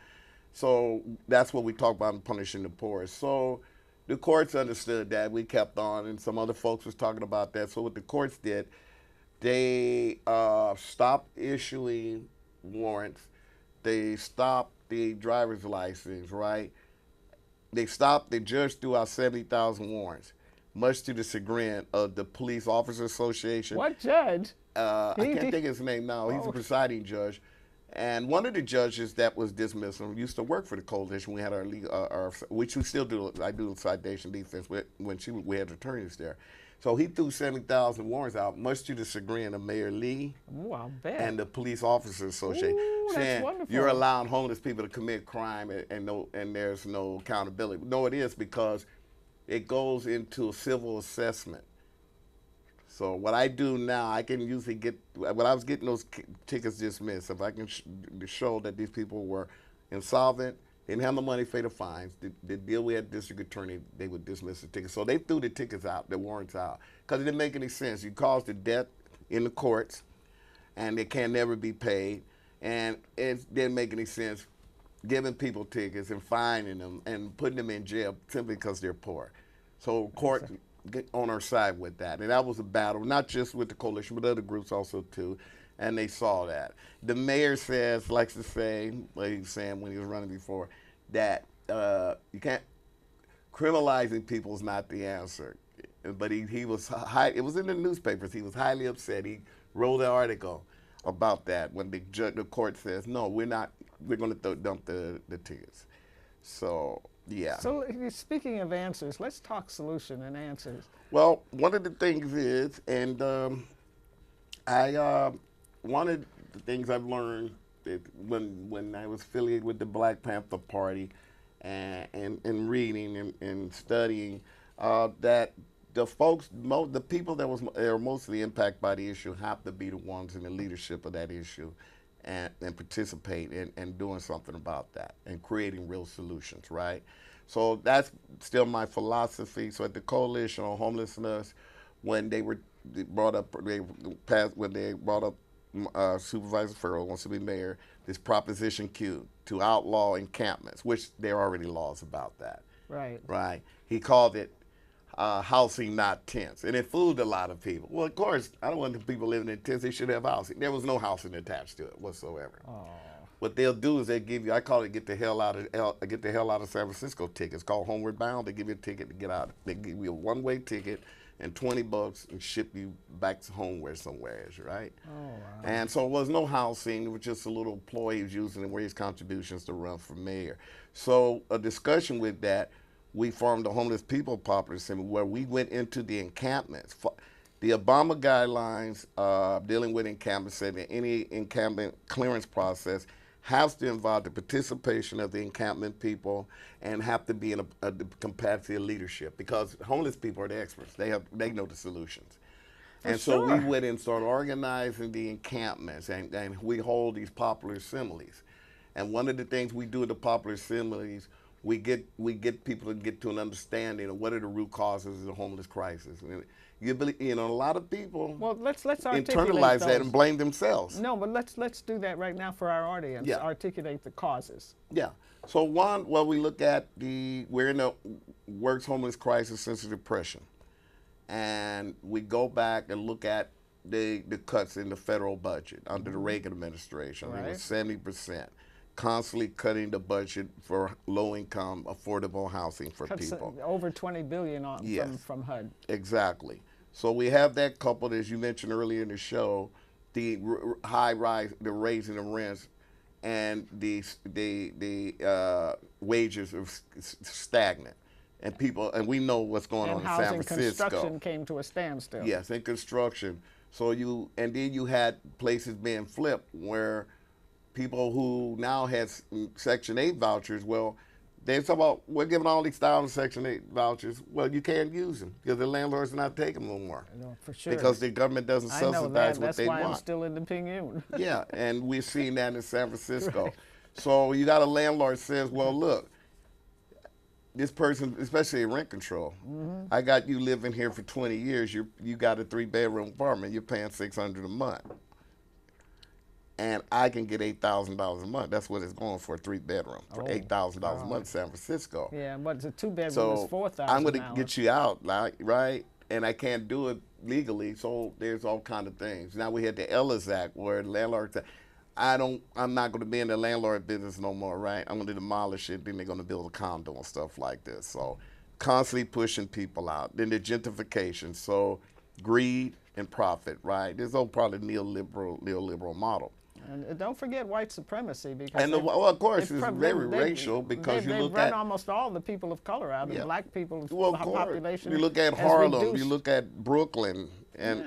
[SPEAKER 2] So that's what we talk about in punishing the poor. So the courts understood that. We kept on, and some other folks was talking about that. So what the courts did, they stopped issuing warrants. They stopped the driver's license, right? The judge threw out 70,000 warrants, much to the chagrin of the Police Officers Association.
[SPEAKER 1] What judge?
[SPEAKER 2] I can't think of his name now. He's a presiding judge. And one of the judges that was dismissed used to work for the coalition. We had our which we still do. I do citation defense when we had attorneys there. So he threw 70,000 warrants out, much to the chagrin of Mayor Lee and the Police Officers Association, saying you're allowing homeless people to commit crime and there's no accountability. No, it is, because it goes into a civil assessment. So what I do now, I can usually get, when I was getting those tickets dismissed, if I can show that these people were insolvent, didn't have the money to pay the fines, the deal we had district attorney, they would dismiss the tickets. So they threw the tickets out, the warrants out, because it didn't make any sense. You caused the debt in the courts, and they can never be paid, and it didn't make any sense giving people tickets and fining them and putting them in jail simply because they're poor. So court get on our side with that, and that was a battle, not just with the coalition, but other groups also too, and they saw that. The mayor likes to say, like he was saying when he was running before, that you can't, criminalizing people is not the answer. But he was it was in the newspapers. He was highly upset. He wrote an article about that when the court says, no, we're going to dump the tickets. So yeah.
[SPEAKER 1] So speaking of answers, let's talk solution and answers.
[SPEAKER 2] Well, one of the things is, and one of the things I've learned when I was affiliated with the Black Panther Party and reading and studying, that the people that are mostly impacted by the issue have to be the ones in the leadership of that issue and participate in doing something about that and creating real solutions, right? So that's still my philosophy. So at the Coalition on Homelessness, when they brought up Supervisor Farrell wants to be mayor, this Proposition Q to outlaw encampments, which there are already laws about that.
[SPEAKER 1] Right.
[SPEAKER 2] Right. He called it housing, not tents, and it fooled a lot of people. Well, of course, I don't want the people living in tents. They should have housing. There was no housing attached to it whatsoever. Oh. What they'll do is they give you, I call it get the hell out of San Francisco ticket. It's called Homeward Bound. They give you a ticket to get out. They give you a one-way ticket and $20 and ship you back to home somewhere, right? Oh, wow. And so it was no housing. It was just a little ploy he was using to raise contributions to run for mayor. So a discussion with that, we formed the Homeless People Popular Assembly where we went into the encampments. The Obama guidelines dealing with encampments said that any encampment clearance process has to involve the participation of the encampment people and have to be in a capacity of leadership, because homeless people are the experts. They know the solutions. And so we went and started organizing the encampments, and we hold these popular assemblies. And one of the things we do at the popular assemblies, we get people to get to an understanding of what are the root causes of the homeless crisis. A lot of people
[SPEAKER 1] let's
[SPEAKER 2] internalize that and blame themselves.
[SPEAKER 1] No, but let's do that right now for our audience. Yeah. Articulate the causes.
[SPEAKER 2] Yeah. So we look at we're in a worst homeless crisis since the Depression, and we go back and look at the cuts in the federal budget under the Reagan administration. Right. It was 70%. constantly cutting the budget for low-income, affordable housing for
[SPEAKER 1] Cuts
[SPEAKER 2] people.
[SPEAKER 1] over 20 billion on
[SPEAKER 2] Yes.
[SPEAKER 1] from HUD.
[SPEAKER 2] Exactly. So we have that coupled, as you mentioned earlier in the show, the the raising of rents, and the wages are stagnant, and we know what's going on
[SPEAKER 1] And
[SPEAKER 2] in San
[SPEAKER 1] housing
[SPEAKER 2] Francisco.
[SPEAKER 1] construction came to a standstill.
[SPEAKER 2] Yes, in construction. So then you had places being flipped where people who now had Section 8 vouchers, well, they talk about, we're giving all these thousand Section 8 vouchers. Well, you can't use them because the landlords are not taking them no more.
[SPEAKER 1] No, for sure.
[SPEAKER 2] Because the government doesn't
[SPEAKER 1] I know
[SPEAKER 2] subsidize
[SPEAKER 1] that.
[SPEAKER 2] what
[SPEAKER 1] That's
[SPEAKER 2] they
[SPEAKER 1] why
[SPEAKER 2] want.
[SPEAKER 1] I'm still in the Pingyun.
[SPEAKER 2] Yeah, and we're seeing that in San Francisco.
[SPEAKER 1] Right.
[SPEAKER 2] So you got a landlord says, well, look, this person, especially in rent control, I got you living here for 20 years. You got a 3-bedroom apartment. You're paying $600 a month. And I can get $8,000 a month. That's what it's going for, a 3-bedroom, for $8,000 a month in San Francisco.
[SPEAKER 1] Yeah, but the 2-bedroom
[SPEAKER 2] So
[SPEAKER 1] is $4,000.
[SPEAKER 2] I'm going to get you out, right? And I can't do it legally, so there's all kind of things. Now we had the Ellis Act where landlords said, I'm not going to be in the landlord business no more, right? I'm going to demolish it, then they're going to build a condo and stuff like this. So constantly pushing people out. Then the gentrification, so greed and profit, right? This old probably neoliberal model.
[SPEAKER 1] And don't forget white supremacy, because
[SPEAKER 2] And of course, it's very racial, because you look
[SPEAKER 1] run
[SPEAKER 2] at
[SPEAKER 1] almost all the people of color out, and black people's
[SPEAKER 2] well, of course.
[SPEAKER 1] population.
[SPEAKER 2] You look at
[SPEAKER 1] has
[SPEAKER 2] Harlem,
[SPEAKER 1] reduced.
[SPEAKER 2] you look at Brooklyn, and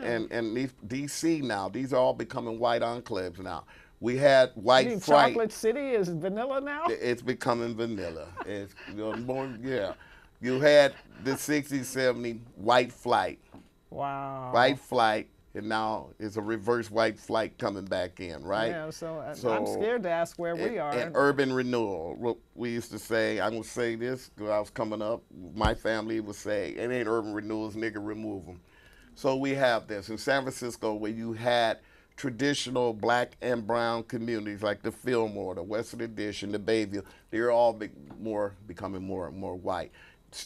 [SPEAKER 2] DC now. These are all becoming white enclaves now. We had white
[SPEAKER 1] You mean
[SPEAKER 2] fright.
[SPEAKER 1] Chocolate City is vanilla now?
[SPEAKER 2] It's becoming vanilla. It's more, yeah. You had the 60s, 70s white flight.
[SPEAKER 1] Wow.
[SPEAKER 2] White flight. And now it's a reverse white flight coming back in, right?
[SPEAKER 1] Yeah, so I'm scared to ask where we are.
[SPEAKER 2] And urban renewal. What we used to say, I'm going to say this, because I was coming up, my family would say, it ain't urban renewals, nigga, remove them. So we have this. In San Francisco, where you had traditional black and brown communities like the Fillmore, the Western Addition, the Bayview, they're all becoming more and more white.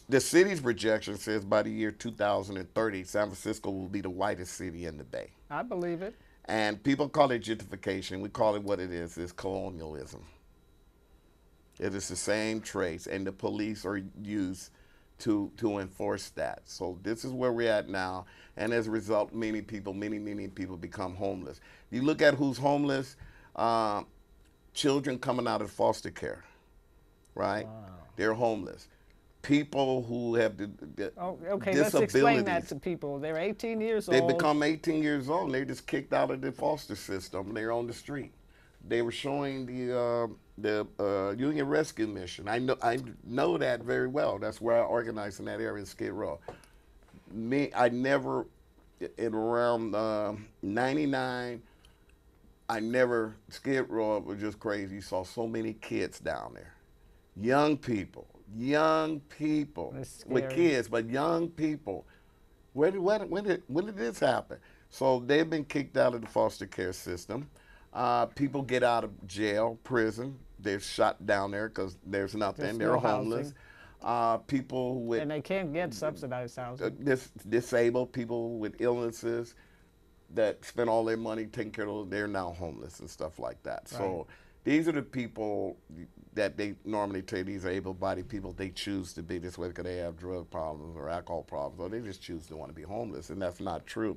[SPEAKER 2] The city's projection says by the year 2030, San Francisco will be the whitest city in the Bay.
[SPEAKER 1] I believe it.
[SPEAKER 2] And people call it gentrification. We call it what it is. It's colonialism. It is the same traits, and the police are used to enforce that. So this is where we're at now, and as a result, many people become homeless. You look at who's homeless, children coming out of foster care, right? Wow. They're homeless. People who have
[SPEAKER 1] okay,
[SPEAKER 2] disabilities.
[SPEAKER 1] let's explain that to people. They're 18 years old.
[SPEAKER 2] They become 18 years old, and they're just kicked out of the foster system. They're on the street. They were showing the Union Rescue Mission. I know that very well. That's where I organized in that area in Skid Row. I never, in around 99, Skid Row was just crazy. You saw so many kids down there. Young people with kids, but young people. When did this happen? So they've been kicked out of the foster care system. People get out of jail, prison. They're shut down there because there's nothing. They're homeless. People with...
[SPEAKER 1] And they can't get subsidized housing.
[SPEAKER 2] Disabled people with illnesses that spend all their money taking care of, they're now homeless and stuff like that. Right. So these are the people that they normally say these are able-bodied people. They choose to be this way because they have drug problems or alcohol problems, or they just choose to want to be homeless, and that's not true.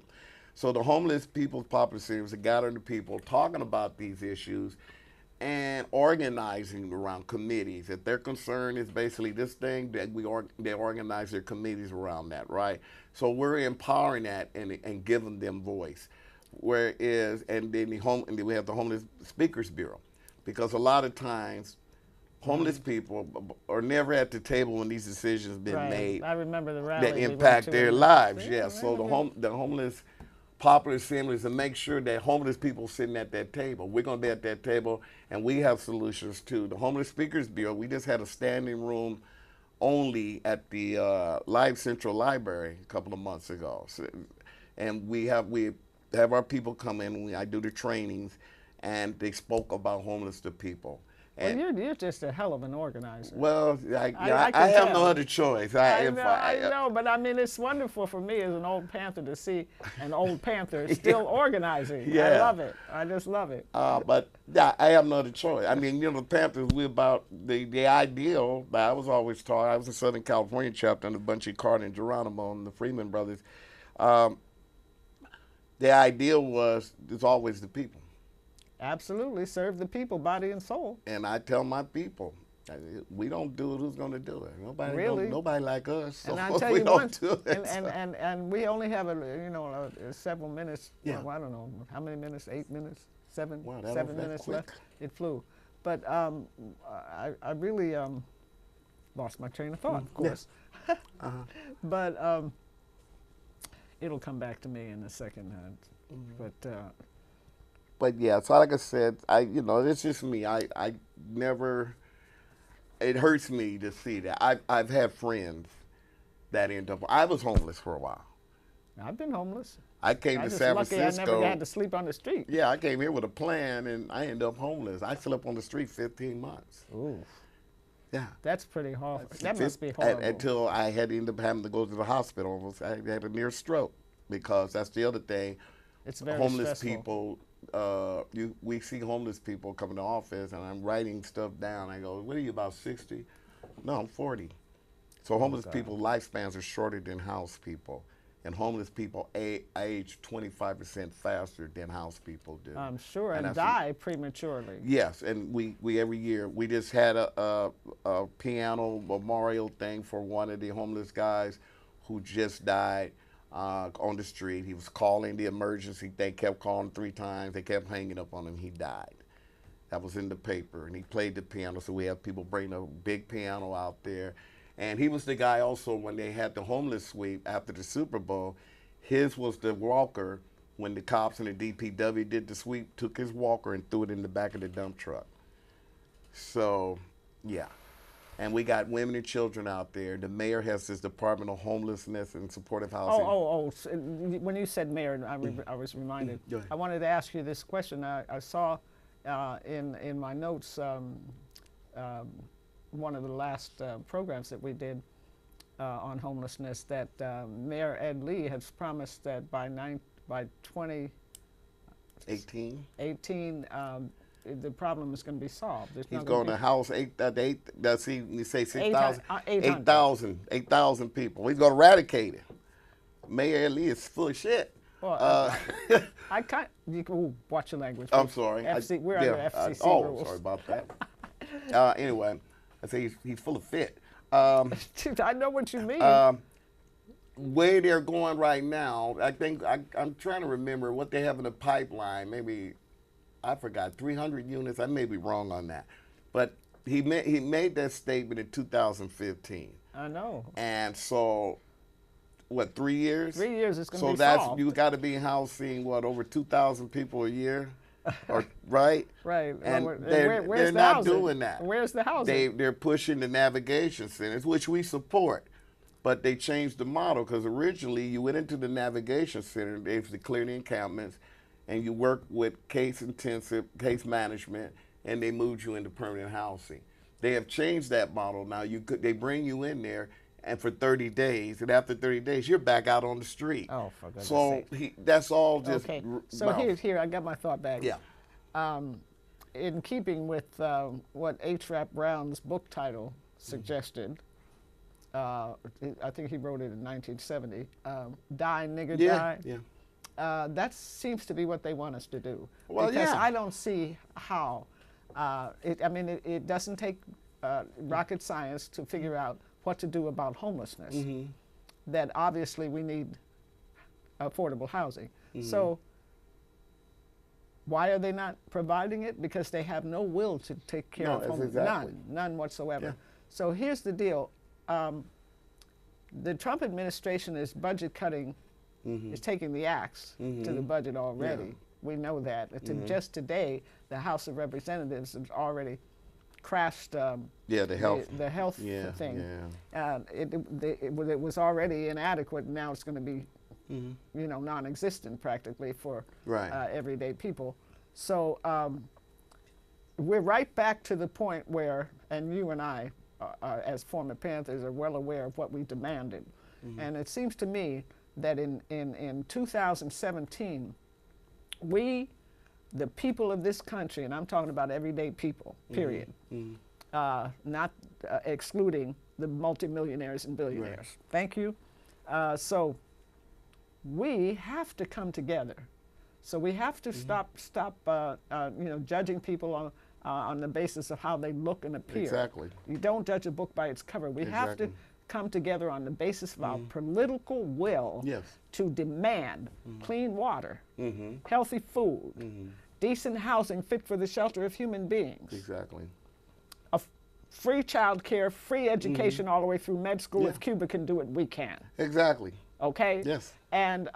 [SPEAKER 2] So the Homeless People's Popular Series are gathering the people, talking about these issues, and organizing around committees. If their concern is basically this thing, they organize their committees around that, right? So we're empowering that and giving them voice. And then we have the Homeless Speakers Bureau, because a lot of times homeless people are never at the table when these decisions have been made.
[SPEAKER 1] I remember the rally
[SPEAKER 2] that impact their lives. Yeah. So the Homeless Popular Assemblies to make sure that homeless people sitting at that table. We're going to be at that table, and we have solutions too. The Homeless Speakers Bureau, we just had a standing room only at the Live Central Library a couple of months ago. So, and we have our people come in, I do the trainings, and they spoke about homeless to people. And
[SPEAKER 1] you're just a hell of an organizer.
[SPEAKER 2] well, I
[SPEAKER 1] can
[SPEAKER 2] have
[SPEAKER 1] tell.
[SPEAKER 2] no other choice.
[SPEAKER 1] I know, but I mean, it's wonderful for me as an old Panther to see an old Panther still organizing. I
[SPEAKER 2] Yeah.
[SPEAKER 1] love it. I just love it.
[SPEAKER 2] But yeah, I have no other choice. I mean, the Panthers, we're about the ideal. But I was always taught. I was in Southern California chapter under Bunchy Carter and Geronimo and the Freeman brothers. The ideal was there's always the people.
[SPEAKER 1] Absolutely, serve the people, body and soul.
[SPEAKER 2] And I tell my people, we don't do it. Who's going to do it? Nobody.
[SPEAKER 1] Really?
[SPEAKER 2] Nobody like us. So
[SPEAKER 1] And I tell
[SPEAKER 2] we
[SPEAKER 1] you
[SPEAKER 2] don't
[SPEAKER 1] one,
[SPEAKER 2] do it.
[SPEAKER 1] and we only have several minutes.
[SPEAKER 2] Yeah.
[SPEAKER 1] Well, I don't know how many minutes. 8 minutes. Seven.
[SPEAKER 2] Wow, that
[SPEAKER 1] 7
[SPEAKER 2] was that
[SPEAKER 1] minutes
[SPEAKER 2] quick.
[SPEAKER 1] left. It flew, but I really lost my train of thought, of course. But it'll come back to me in a second.
[SPEAKER 2] But yeah, so like I said, it's just me. I never. It hurts me to see that. I've had friends that end up. I was homeless for a while.
[SPEAKER 1] I've been homeless.
[SPEAKER 2] I came to
[SPEAKER 1] just
[SPEAKER 2] San
[SPEAKER 1] lucky
[SPEAKER 2] Francisco.
[SPEAKER 1] I never had to sleep on the street.
[SPEAKER 2] Yeah, I came here with a plan, and I ended up homeless. I slept on the street 15 months.
[SPEAKER 1] Ooh,
[SPEAKER 2] Yeah.
[SPEAKER 1] that's pretty horrible. That must be horrible.
[SPEAKER 2] Until I had to end up having to go to the hospital. Almost, I had a near stroke because that's the other thing.
[SPEAKER 1] It's very
[SPEAKER 2] Homeless
[SPEAKER 1] stressful.
[SPEAKER 2] people. We see homeless people come in the office, and I'm writing stuff down. I go, "What are you, about 60?" No, I'm 40. So homeless people's lifespans are shorter than house people, and homeless people age 25% faster than house people do.
[SPEAKER 1] I'm sure,
[SPEAKER 2] And
[SPEAKER 1] and
[SPEAKER 2] that's-
[SPEAKER 1] die prematurely.
[SPEAKER 2] Yes, and we every year we just had a piano memorial thing for one of the homeless guys who just died on the street. He was calling the emergency. They kept calling 3 times. They kept hanging up on him. He died. That was in the paper, and he played the piano. So we have people bring a big piano out there, and he was the guy also when they had the homeless sweep after the Super Bowl. His was the walker. When the cops and the DPW did the sweep, took his walker and threw it in the back of the dump truck. So, yeah. And we got women and children out there. The mayor has his Department of Homelessness and Supportive Housing.
[SPEAKER 1] So when you said mayor, I was reminded.
[SPEAKER 2] Go ahead.
[SPEAKER 1] I wanted to ask you this question. I saw in my notes one of the last programs that we did on homelessness that Mayor Ed Lee has promised that by 2018 the problem is going to be solved. There's
[SPEAKER 2] He's
[SPEAKER 1] not
[SPEAKER 2] going
[SPEAKER 1] be
[SPEAKER 2] to house you say 6,000?
[SPEAKER 1] 800.
[SPEAKER 2] 8,000 people. He's going to eradicate it. Mayor Lee is full of shit.
[SPEAKER 1] Well, I can't. Watch your language.
[SPEAKER 2] I'm sorry.
[SPEAKER 1] We're under FCC rules.
[SPEAKER 2] Sorry about that. Anyway, I say he's full of fit.
[SPEAKER 1] I know what you mean.
[SPEAKER 2] Where they're going right now, I think I'm trying to remember what they have in the pipeline. Maybe I forgot 300 units. I may be wrong on that, but he made that statement in 2015.
[SPEAKER 1] I know.
[SPEAKER 2] And so, what, 3 years?
[SPEAKER 1] 3 years is going to
[SPEAKER 2] So
[SPEAKER 1] be
[SPEAKER 2] that's
[SPEAKER 1] solved.
[SPEAKER 2] you got to be housing what, over 2,000 people a year, or right?
[SPEAKER 1] Right.
[SPEAKER 2] And
[SPEAKER 1] Where's
[SPEAKER 2] they're
[SPEAKER 1] the
[SPEAKER 2] not
[SPEAKER 1] housing?
[SPEAKER 2] doing that.
[SPEAKER 1] Where's the housing?
[SPEAKER 2] They're pushing the navigation centers, which we support, but they changed the model because originally you went into the navigation center, they used to clear the encampments, and you work with case management, and they moved you into permanent housing. They have changed that model now. They bring you in there, and for 30 days, and after 30 days, you're back out on the street.
[SPEAKER 1] Oh, for goodness
[SPEAKER 2] So
[SPEAKER 1] sake.
[SPEAKER 2] that's all just.
[SPEAKER 1] Okay. So here, I got my thought back.
[SPEAKER 2] Yeah.
[SPEAKER 1] In keeping with what H. Rap Brown's book title suggested, I think he wrote it in 1970, Die Nigger Die.
[SPEAKER 2] Yeah.
[SPEAKER 1] That seems to be what they want us to do.
[SPEAKER 2] Well,
[SPEAKER 1] because
[SPEAKER 2] yeah.
[SPEAKER 1] I don't see how. It doesn't take rocket science to figure out what to do about homelessness.
[SPEAKER 2] Mm-hmm.
[SPEAKER 1] That obviously we need affordable housing.
[SPEAKER 2] Mm-hmm.
[SPEAKER 1] So why are they not providing it? Because they have no will to take care of homelessness.
[SPEAKER 2] Exactly.
[SPEAKER 1] None whatsoever.
[SPEAKER 2] Yeah.
[SPEAKER 1] So here's the deal. The Trump administration is budget cutting, is taking the axe to the budget already.
[SPEAKER 2] Yeah.
[SPEAKER 1] We know that. Just today, the House of Representatives has already crashed
[SPEAKER 2] the health
[SPEAKER 1] thing.
[SPEAKER 2] Yeah.
[SPEAKER 1] It was already inadequate, and now it's going to be non-existent practically for
[SPEAKER 2] Right.
[SPEAKER 1] everyday people. So we're right back to the point where, and you and I, as former Panthers, are well aware of what we demanded. And it seems to me that in 2017, we, the people of this country, and I'm talking about everyday people, period, not excluding the multimillionaires and billionaires. Right. Thank you. So we have to come together. So we have to stop judging people on the basis of how they look and appear.
[SPEAKER 2] Exactly.
[SPEAKER 1] You don't judge a book by its cover. We have to come together on the basis of our political will to demand clean water, healthy food, decent housing fit for the shelter of human beings.
[SPEAKER 2] Exactly.
[SPEAKER 1] Free child care, free education all the way through med school. If Cuba can do it, we can.
[SPEAKER 2] Exactly.
[SPEAKER 1] Okay?
[SPEAKER 2] Yes.
[SPEAKER 1] And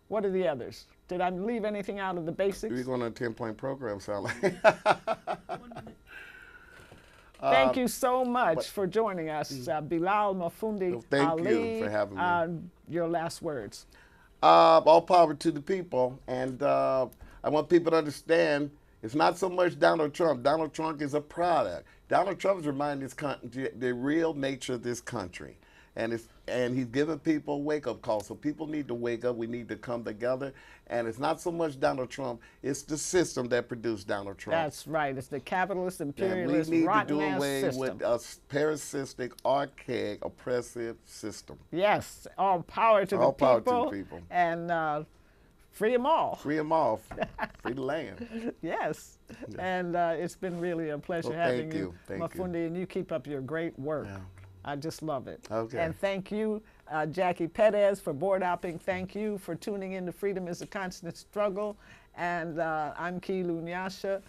[SPEAKER 1] what are the others? Did I leave anything out of the basics?
[SPEAKER 2] We're going on a 10-point program, sound like.
[SPEAKER 1] Thank you so much for joining us, Bilal Mafundi Ali.
[SPEAKER 2] Thank you for having me.
[SPEAKER 1] Your last words.
[SPEAKER 2] All power to the people. And I want people to understand it's not so much Donald Trump. Donald Trump is a product. Donald Trump is reminding this country the real nature of this country. And he's giving people a wake-up call. So people need to wake up. We need to come together. And it's not so much Donald Trump. It's the system that produced Donald Trump.
[SPEAKER 1] That's right. It's the capitalist, imperialist,
[SPEAKER 2] we need to
[SPEAKER 1] rotten
[SPEAKER 2] do away
[SPEAKER 1] system.
[SPEAKER 2] with a parasitic, archaic, oppressive system.
[SPEAKER 1] Yes. All power to
[SPEAKER 2] all
[SPEAKER 1] the people.
[SPEAKER 2] All power to the people.
[SPEAKER 1] And free them all.
[SPEAKER 2] Free them all. Free the land.
[SPEAKER 1] Yes. Yeah. And it's been really a pleasure having you, Mafundi, and you keep up your great work. Yeah. I just love it.
[SPEAKER 2] Okay.
[SPEAKER 1] And thank you, Jackie Perez, for board hopping. Thank you for tuning in to Freedom is a Constant Struggle. And I'm Kilu Nyasha.